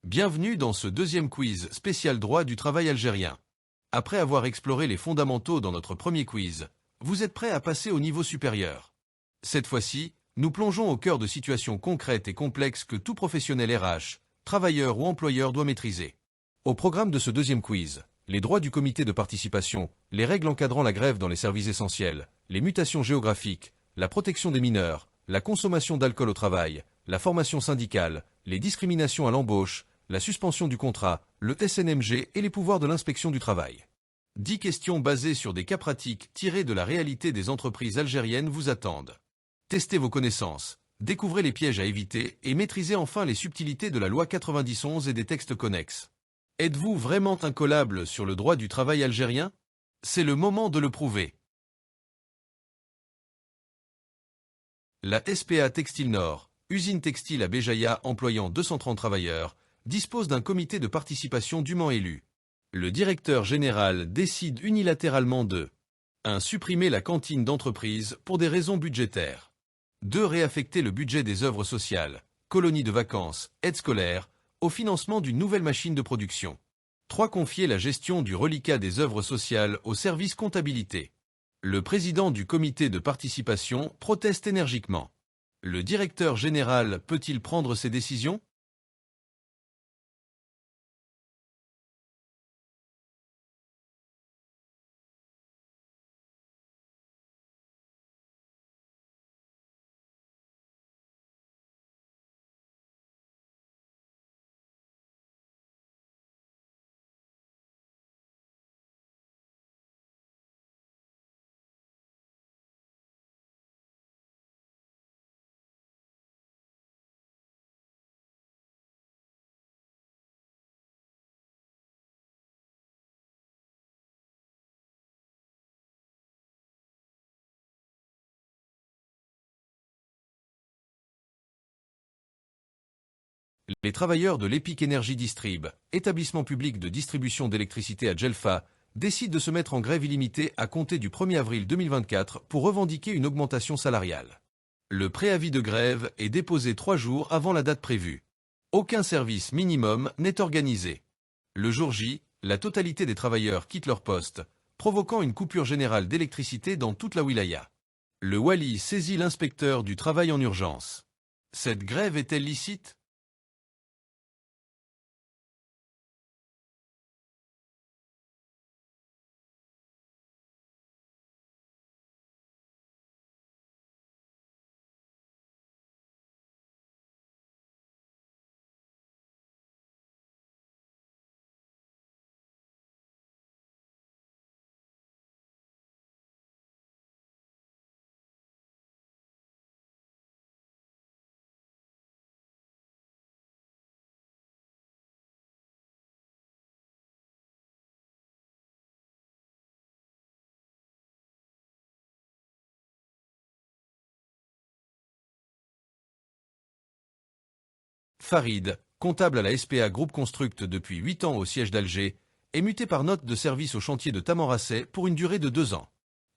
Bienvenue dans ce deuxième quiz spécial droit du travail algérien. Après avoir exploré les fondamentaux dans notre premier quiz, vous êtes prêts à passer au niveau supérieur. Cette fois-ci, nous plongeons au cœur de situations concrètes et complexes que tout professionnel RH, travailleur ou employeur doit maîtriser. Au programme de ce deuxième quiz, les droits du comité de participation, les règles encadrant la grève dans les services essentiels, les mutations géographiques, la protection des mineurs, la consommation d'alcool au travail, la formation syndicale, les discriminations à l'embauche, la suspension du contrat, le SNMG et les pouvoirs de l'inspection du travail. 10 questions basées sur des cas pratiques tirés de la réalité des entreprises algériennes vous attendent. Testez vos connaissances, découvrez les pièges à éviter et maîtrisez enfin les subtilités de la loi 91 et des textes connexes. Êtes-vous vraiment incollable sur le droit du travail algérien? C'est le moment de le prouver. La SPA Textile Nord, usine textile à Béjaïa employant 230 travailleurs, dispose d'un comité de participation dûment élu. Le directeur général décide unilatéralement de 1. Supprimer la cantine d'entreprise pour des raisons budgétaires. 2. Réaffecter le budget des œuvres sociales, colonies de vacances, aides scolaires, au financement d'une nouvelle machine de production. 3. Confier la gestion du reliquat des œuvres sociales au service comptabilité. Le président du comité de participation proteste énergiquement. Le directeur général peut-il prendre ces décisions? Les travailleurs de l'Epic Energy Distrib, établissement public de distribution d'électricité à Djelfa, décident de se mettre en grève illimitée à compter du 1er avril 2024 pour revendiquer une augmentation salariale. Le préavis de grève est déposé 3 jours avant la date prévue. Aucun service minimum n'est organisé. Le jour J, la totalité des travailleurs quittent leur poste, provoquant une coupure générale d'électricité dans toute la wilaya. Le Wali saisit l'inspecteur du travail en urgence. Cette grève est-elle licite? Farid, comptable à la SPA Groupe Construct depuis 8 ans au siège d'Alger, est muté par note de service au chantier de Tamanrasset pour une durée de 2 ans.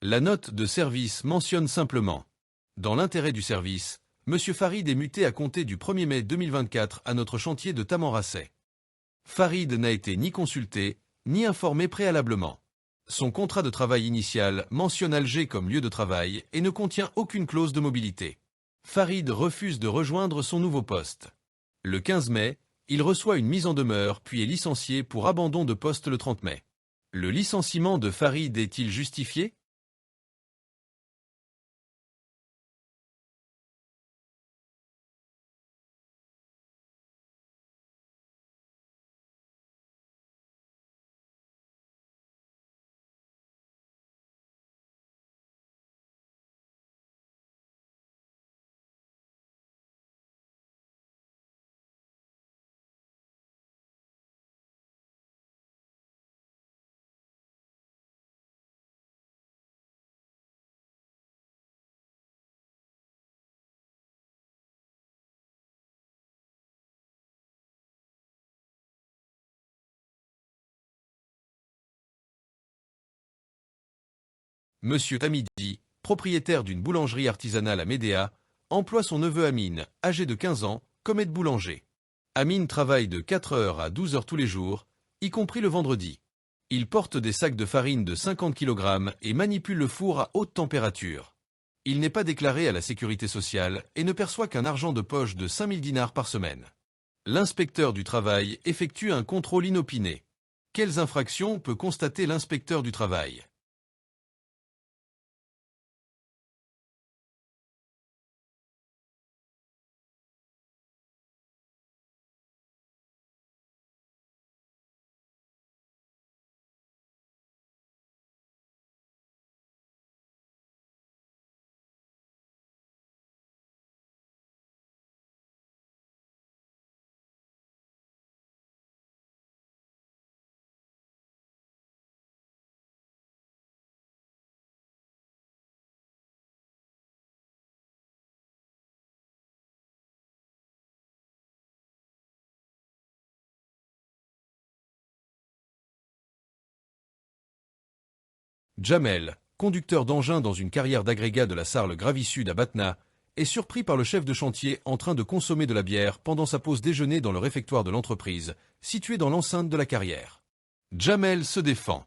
La note de service mentionne simplement: dans l'intérêt du service, M. Farid est muté à compter du 1er mai 2024 à notre chantier de Tamanrasset. Farid n'a été ni consulté, ni informé préalablement. Son contrat de travail initial mentionne Alger comme lieu de travail et ne contient aucune clause de mobilité. Farid refuse de rejoindre son nouveau poste. Le 15 mai, il reçoit une mise en demeure puis est licencié pour abandon de poste le 30 mai. Le licenciement de Farid est-il justifié? Monsieur Tamidi, propriétaire d'une boulangerie artisanale à Médéa, emploie son neveu Amine, âgé de 15 ans, comme aide-boulanger. Amine travaille de 4 heures à 12 heures tous les jours, y compris le vendredi. Il porte des sacs de farine de 50 kg et manipule le four à haute température. Il n'est pas déclaré à la sécurité sociale et ne perçoit qu'un argent de poche de 5000 dinars par semaine. L'inspecteur du travail effectue un contrôle inopiné. Quelles infractions peut constater l'inspecteur du travail? Jamel, conducteur d'engin dans une carrière d'agrégat de la Sarle Gravissud à Batna, est surpris par le chef de chantier en train de consommer de la bière pendant sa pause déjeuner dans le réfectoire de l'entreprise, situé dans l'enceinte de la carrière. Jamel se défend.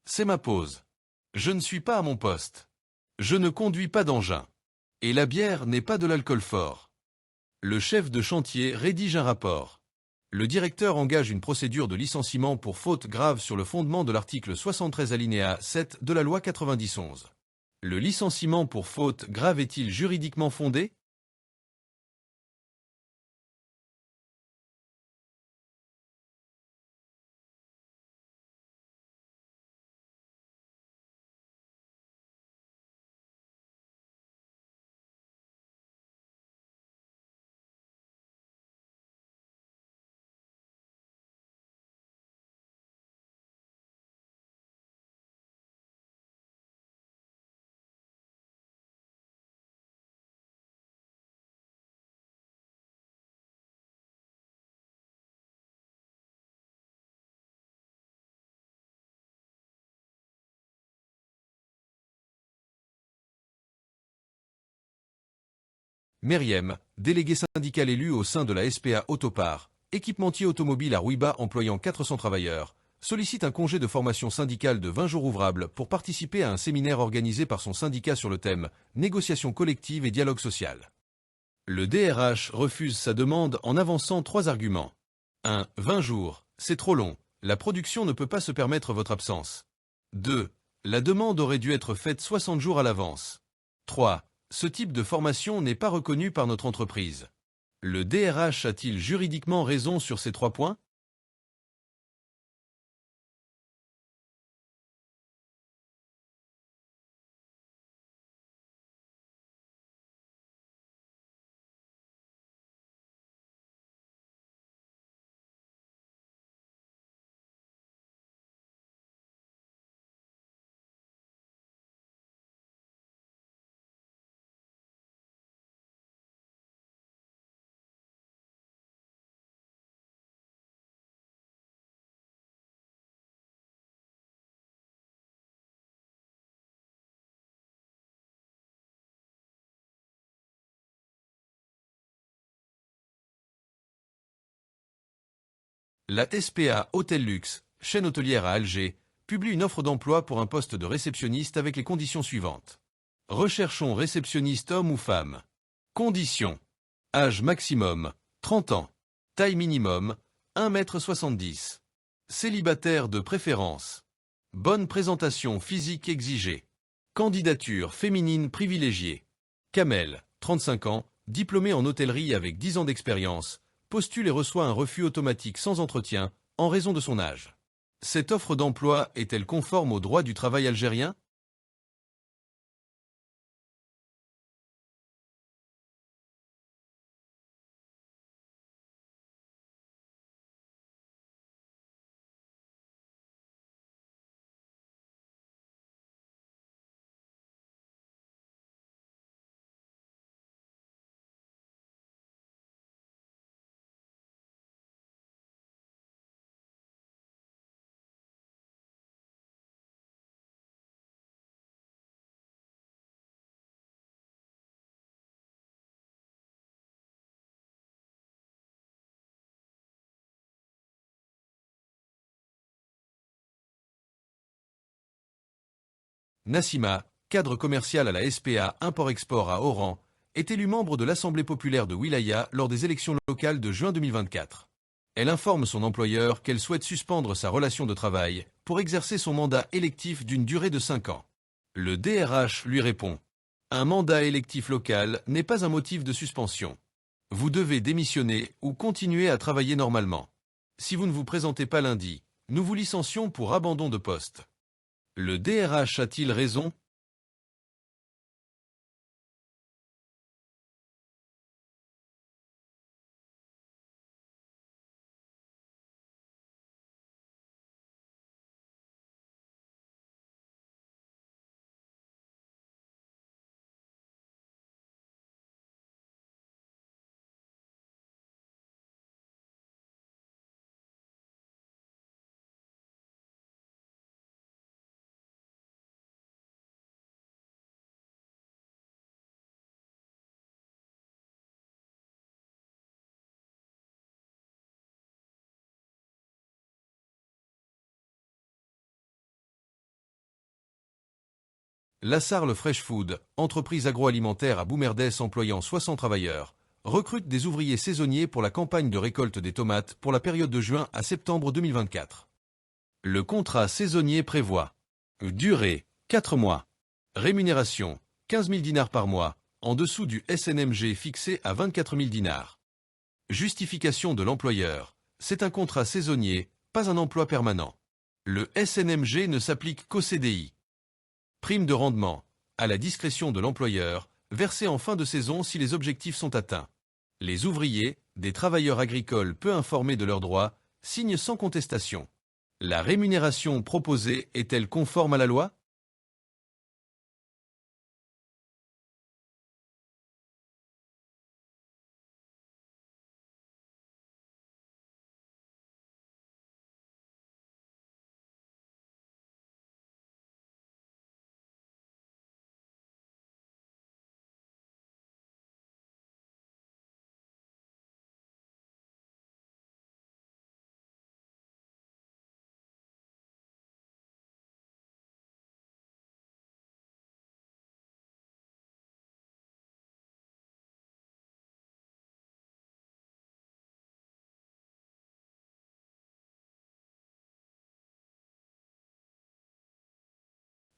C'est ma pause. Je ne suis pas à mon poste. Je ne conduis pas d'engin. Et la bière n'est pas de l'alcool fort. Le chef de chantier rédige un rapport. Le directeur engage une procédure de licenciement pour faute grave sur le fondement de l'article 73 alinéa 7 de la loi 90-11. Le licenciement pour faute grave est-il juridiquement fondé? Meriem, délégué syndical élu au sein de la SPA Autopar, équipementier automobile à Rouiba employant 400 travailleurs, sollicite un congé de formation syndicale de 20 jours ouvrables pour participer à un séminaire organisé par son syndicat sur le thème « Négociation collective et dialogue social ». Le DRH refuse sa demande en avançant 3 arguments. 1. 20 jours, c'est trop long, la production ne peut pas se permettre votre absence. 2. La demande aurait dû être faite 60 jours à l'avance. 3. Ce type de formation n'est pas reconnu par notre entreprise. Le DRH a-t-il juridiquement raison sur ces 3 points? La SPA Hôtel Luxe, chaîne hôtelière à Alger, publie une offre d'emploi pour un poste de réceptionniste avec les conditions suivantes. Recherchons réceptionniste homme ou femme. Conditions. Âge maximum, 30 ans. Taille minimum, 1,70 m. Célibataire de préférence. Bonne présentation physique exigée. Candidature féminine privilégiée. Kamel, 35 ans, diplômé en hôtellerie avec 10 ans d'expérience, postule et reçoit un refus automatique sans entretien en raison de son âge. Cette offre d'emploi est-elle conforme au droit du travail algérien? Nassima, cadre commercial à la SPA Import-Export à Oran, est élue membre de l'Assemblée populaire de Wilaya lors des élections locales de juin 2024. Elle informe son employeur qu'elle souhaite suspendre sa relation de travail pour exercer son mandat électif d'une durée de 5 ans. Le DRH lui répond: un mandat électif local n'est pas un motif de suspension. Vous devez démissionner ou continuer à travailler normalement. Si vous ne vous présentez pas lundi, nous vous licencions pour abandon de poste. Le DRH a-t-il raison? Lassar Fresh Food, entreprise agroalimentaire à Boumerdès employant 60 travailleurs, recrute des ouvriers saisonniers pour la campagne de récolte des tomates pour la période de juin à septembre 2024. Le contrat saisonnier prévoit durée 4 mois, rémunération 15 000 dinars par mois, en dessous du SNMG fixé à 24 000 dinars. Justification de l'employeur: c'est un contrat saisonnier, pas un emploi permanent. Le SNMG ne s'applique qu'au CDI. Prime de rendement, à la discrétion de l'employeur, versée en fin de saison si les objectifs sont atteints. Les ouvriers, des travailleurs agricoles peu informés de leurs droits, signent sans contestation. La rémunération proposée est-elle conforme à la loi?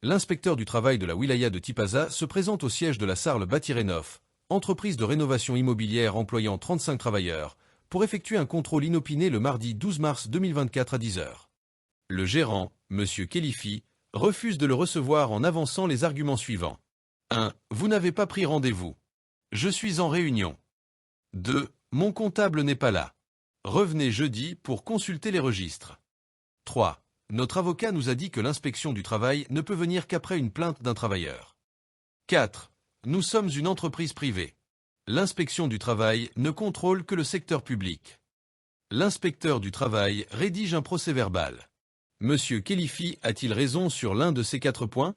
L'inspecteur du travail de la wilaya de Tipaza se présente au siège de la Sarl Batirénov, entreprise de rénovation immobilière employant 35 travailleurs, pour effectuer un contrôle inopiné le mardi 12 mars 2024 à 10 heures. Le gérant, M. Kelifi, refuse de le recevoir en avançant les arguments suivants. 1. Vous n'avez pas pris rendez-vous. Je suis en réunion. 2. Mon comptable n'est pas là. Revenez jeudi pour consulter les registres. 3. Notre avocat nous a dit que l'inspection du travail ne peut venir qu'après une plainte d'un travailleur. 4. Nous sommes une entreprise privée. L'inspection du travail ne contrôle que le secteur public. L'inspecteur du travail rédige un procès-verbal. Monsieur Kelifi a-t-il raison sur l'un de ces 4 points?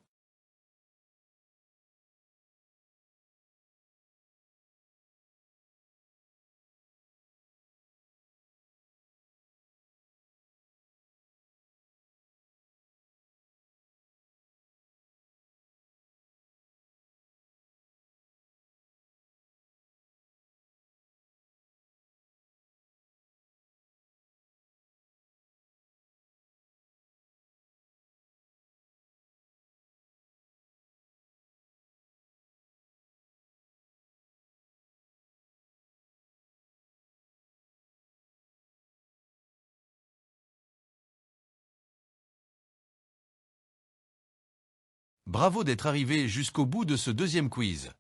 Bravo d'être arrivé jusqu'au bout de ce deuxième quiz.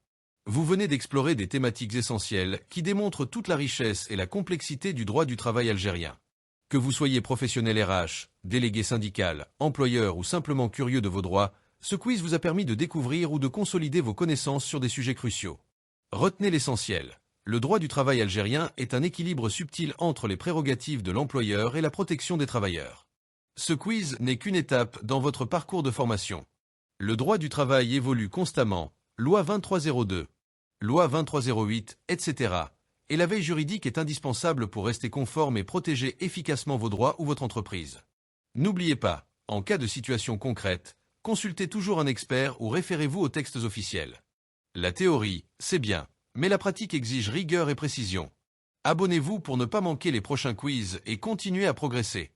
Vous venez d'explorer des thématiques essentielles qui démontrent toute la richesse et la complexité du droit du travail algérien. Que vous soyez professionnel RH, délégué syndical, employeur ou simplement curieux de vos droits, ce quiz vous a permis de découvrir ou de consolider vos connaissances sur des sujets cruciaux. Retenez l'essentiel. Le droit du travail algérien est un équilibre subtil entre les prérogatives de l'employeur et la protection des travailleurs. Ce quiz n'est qu'une étape dans votre parcours de formation. Le droit du travail évolue constamment, loi 2302, loi 2308, etc. Et la veille juridique est indispensable pour rester conforme et protéger efficacement vos droits ou votre entreprise. N'oubliez pas, en cas de situation concrète, consultez toujours un expert ou référez-vous aux textes officiels. La théorie, c'est bien, mais la pratique exige rigueur et précision. Abonnez-vous pour ne pas manquer les prochains quiz et continuez à progresser.